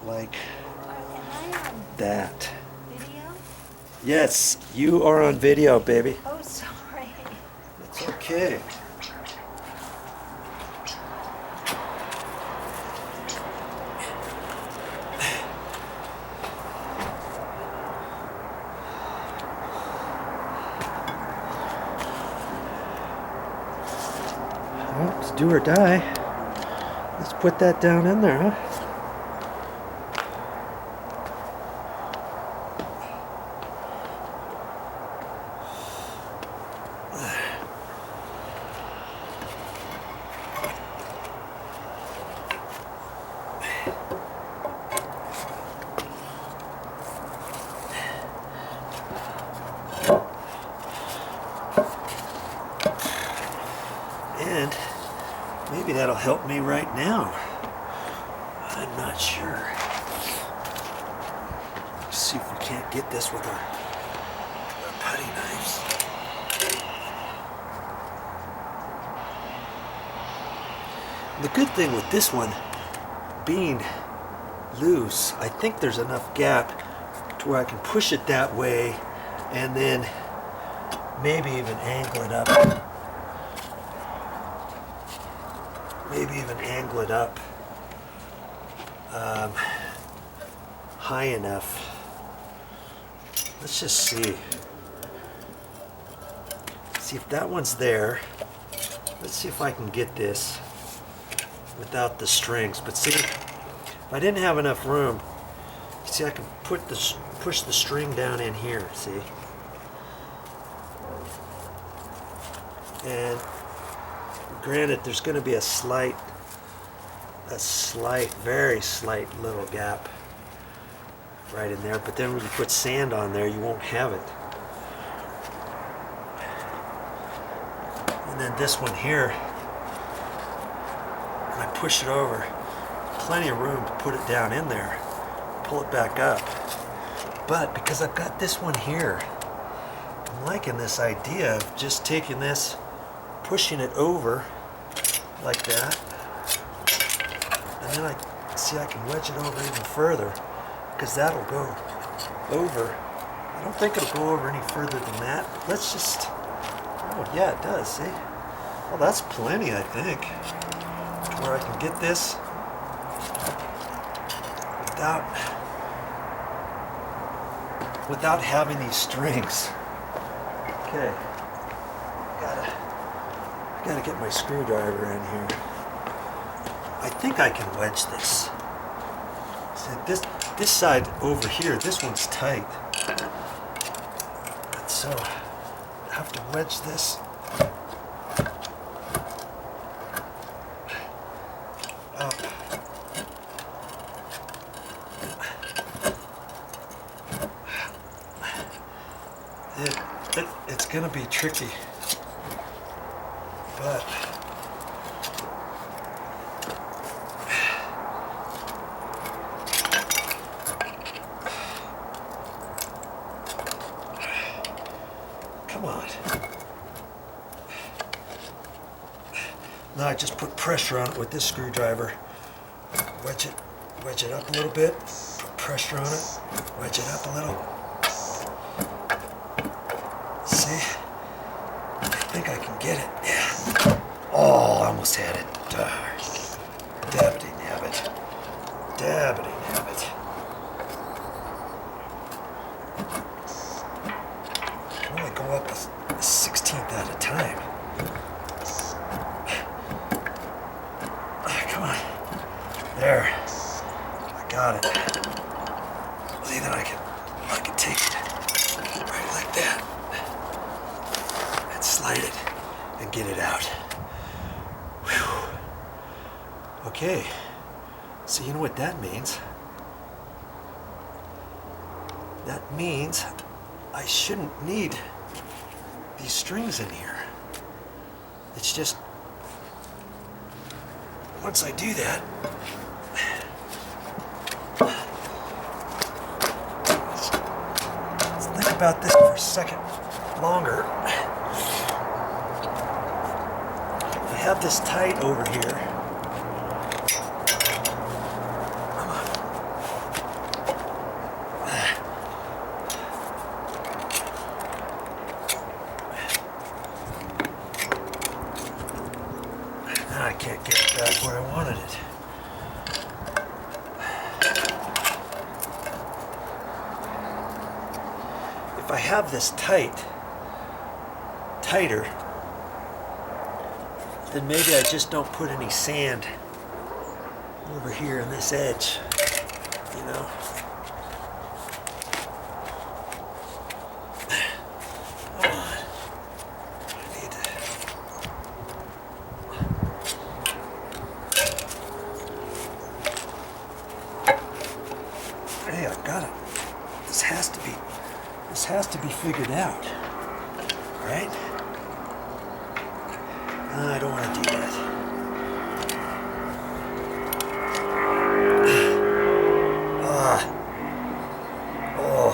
like Am I on that. video? Yes, you are on video, baby. Oh, sorry. It's okay. Well, it's do or die. Let's put that down in there, huh? And maybe that'll help me right now. I'm not sure. Let's see if we can't get this with our putty knives. The good thing with this one being loose, I think there's enough gap to where I can push it that way and then maybe even angle it up. High enough. Let's just see. See if that one's there. Let's see if I can get this without the strings. But see, if I didn't have enough room, see, I can push the string down in here, see? And granted, there's going to be a slight, very slight little gap right in there, but then when you put sand on there, you won't have it. And then this one here, when I push it over, plenty of room to put it down in there, pull it back up. But because I've got this one here, I'm liking this idea of just taking this, pushing it over like that, and then I can wedge it over even further, because that'll go over. I don't think it'll go over any further than that. Let's just, oh yeah, it does, see? Well, that's plenty, I think, to where I can get this without having these strings. Okay, gotta get my screwdriver in here. I think I can wedge this. See, this side over here, this one's tight. And so I have to wedge this up. It's gonna be tricky, but come on. Now I just put pressure on it with this screwdriver. Wedge it up a little bit, put pressure on it, wedge it up a little. See? I think I can get it. Yeah. Oh, I almost had it. Dabbity nabbit. Dabbity nabbit. I can only go up a 1/16th at a time. Come on. There. I got it. See, then I can take it right like that. Slide it and get it out. Whew. Okay, so you know what that means? That means I shouldn't need these strings in here. It's just, once I do that, let's think about this for a second longer. I have this tight over here. Come on. have this tighter, then maybe I just don't put any sand over here on this edge, you know. Come on. I need to. Hey, I've got it. This has to be figured out, right? I don't want to do that. Oh,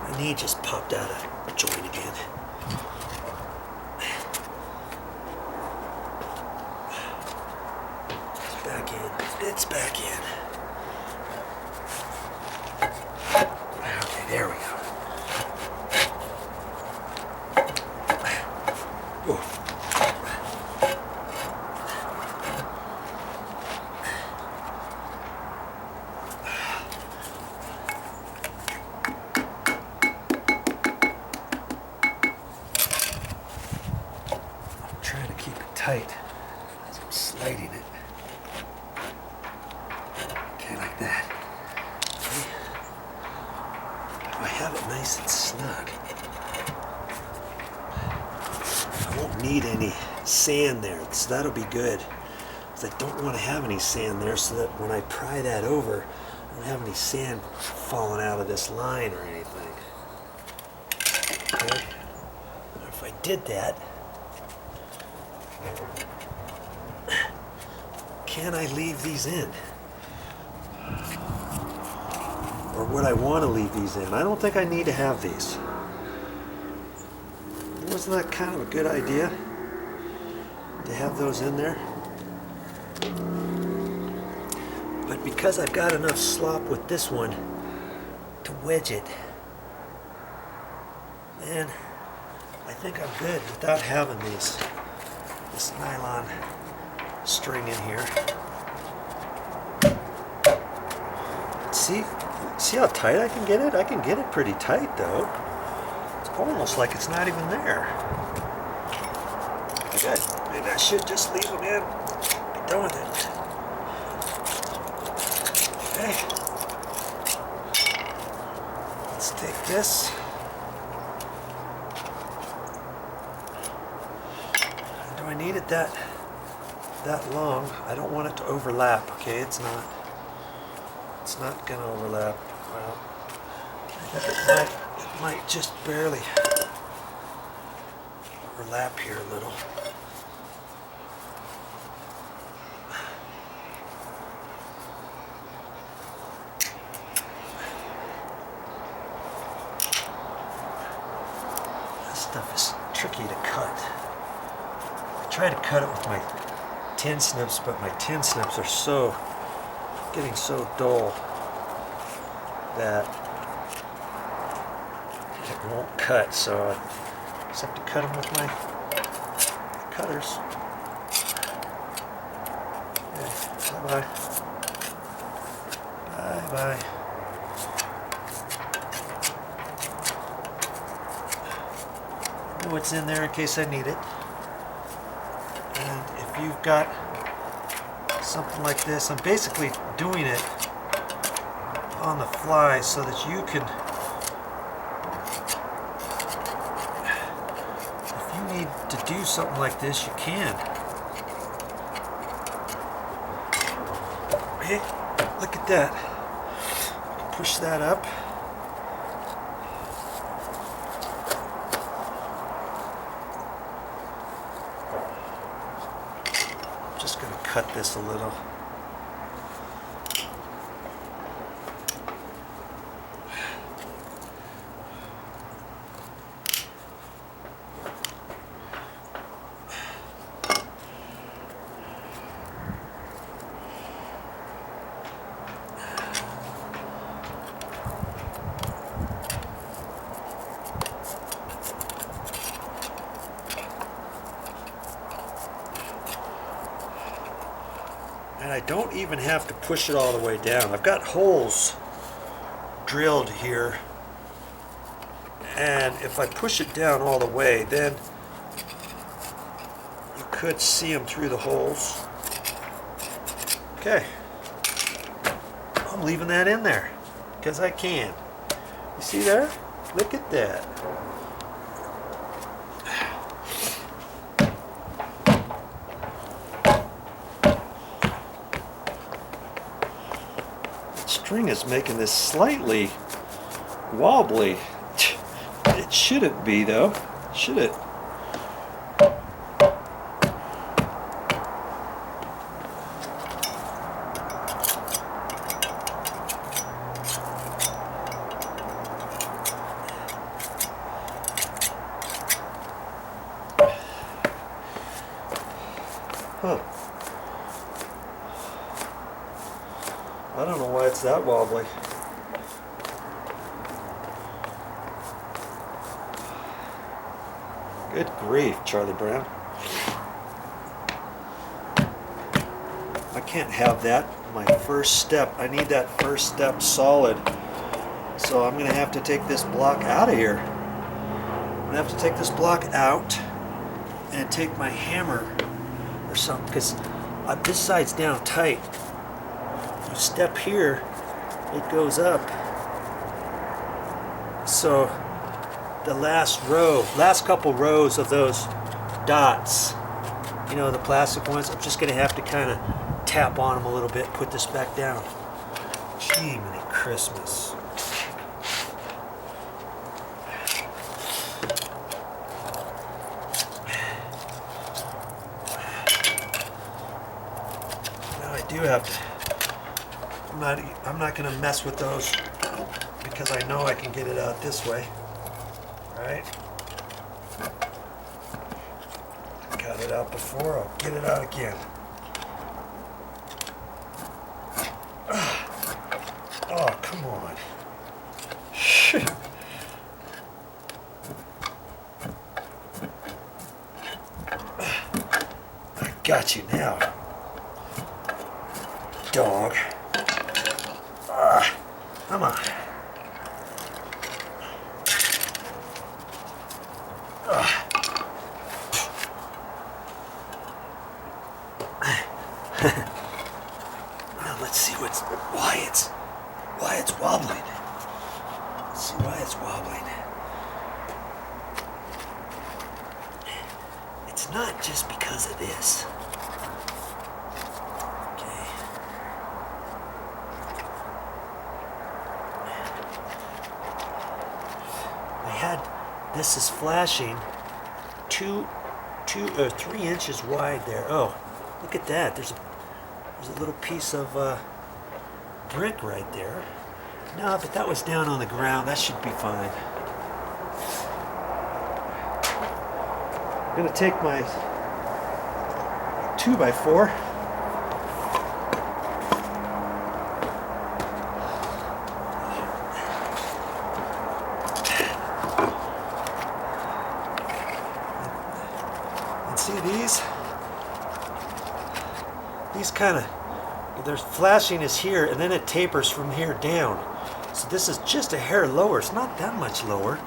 my knee just popped out of joint again. It's back in. It's back in. Okay, there we go. Oh. Trying to keep it tight as I'm sliding it. Okay, like that. Okay. If I have it nice and snug, I won't need any sand there, so that'll be good. Because I don't want to have any sand there, so that when I pry that over, I don't have any sand falling out of this line or anything. Okay. Now, if I did that, can I leave these in? Or would I want to leave these in? I don't think I need to have these. Wasn't that kind of a good idea to have those in there? But because I've got enough slop with this one to wedge it, man, I think I'm good without having this nylon string in here. See how tight I can get it? I can get it pretty tight though. It's almost like it's not even there. Maybe I should just leave them in. Be done with it. Okay. Let's take this. Do I need it that long? I don't want it to overlap. Okay, it's not gonna overlap. Well, I think it might just barely overlap here a little. This stuff is tricky to cut. I try to cut it with my tin snips, but my tin snips are getting so dull that it won't cut, so I just have to cut them with my cutters. Okay, bye-bye. Bye-bye. Know what's in there in case I need it. And if you've got something like this, I'm basically doing it on the fly so that you can, if you need to do something like this, you can. Hey, look at that. Push that up. I'm just going to cut this a little. And I don't even have to push it all the way down. I've got holes drilled here, And if I push it down all the way, then you could see them through the holes. Okay. I'm leaving that in there because I can. You see there? Look at that. The string is making this slightly wobbly. It shouldn't be though, should it? Huh. I don't know why it's that wobbly. Good grief, Charlie Brown. I can't have that my first step. I need that first step solid. So I'm going to have to take this block out of here. I'm going to have to take this block out and take my hammer or something, because this side's down tight. You step here, it goes up. So the last couple rows of those dots, you know, the plastic ones, I'm just going to have to kind of tap on them a little bit, put this back down. Gee, many Christmas. Now I do have to, I'm not going to mess with those because I know I can get it out this way. Right? Got it out before, I'll get it out again. Oh, come on. I got you now, dog. Come on. Well, let's see why it's wobbling. Let's see why it's wobbling. It's not just because of this. Okay. This is flashing 2 or 3 inches wide there. Oh, look at that. There's a little piece of brick right there. No, but that was down on the ground. That should be fine. I'm going to take my 2x4. These kind of, there's flashing is here, and then it tapers from here down. So this is just a hair lower. It's not that much lower.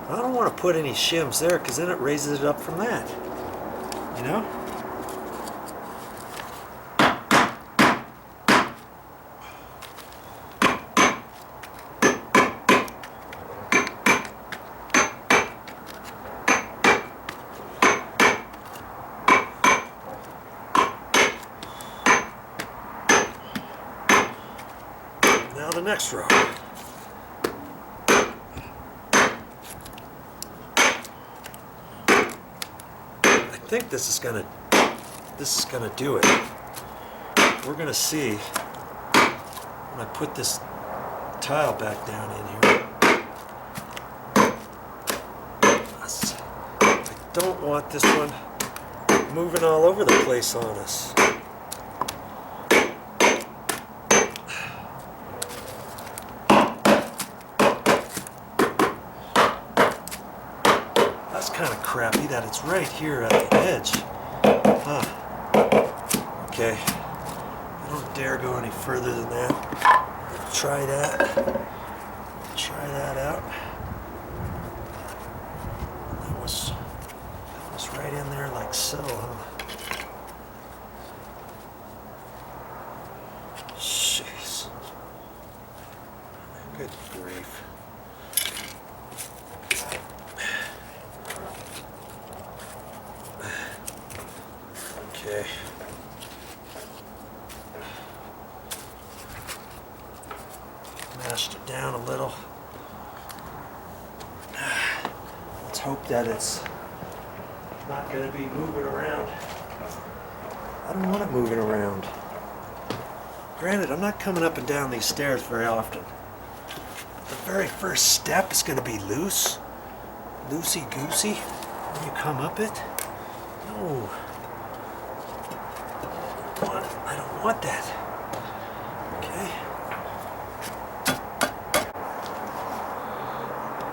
I don't want to put any shims there because then it raises it up from that. You know? Now the next row. I think this is gonna do it. We're gonna see when I put this tile back down in here. I don't want this one moving all over the place on us. That's kind of crappy that it's right here at the edge. Huh. Okay. I don't dare go any further than that. Try that. Try that out. was right in there like so, huh? Jeez. Good grief. Okay. Mashed it down a little. Let's hope that it's not going to be moving around. I don't want it moving around. Granted, I'm not coming up and down these stairs very often. The very first step is going to be loose. Loosey-goosey. When you come up it. No. I don't want that. Okay.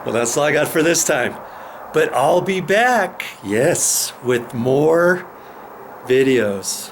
Well, that's all I got for this time. But I'll be back, yes, with more videos.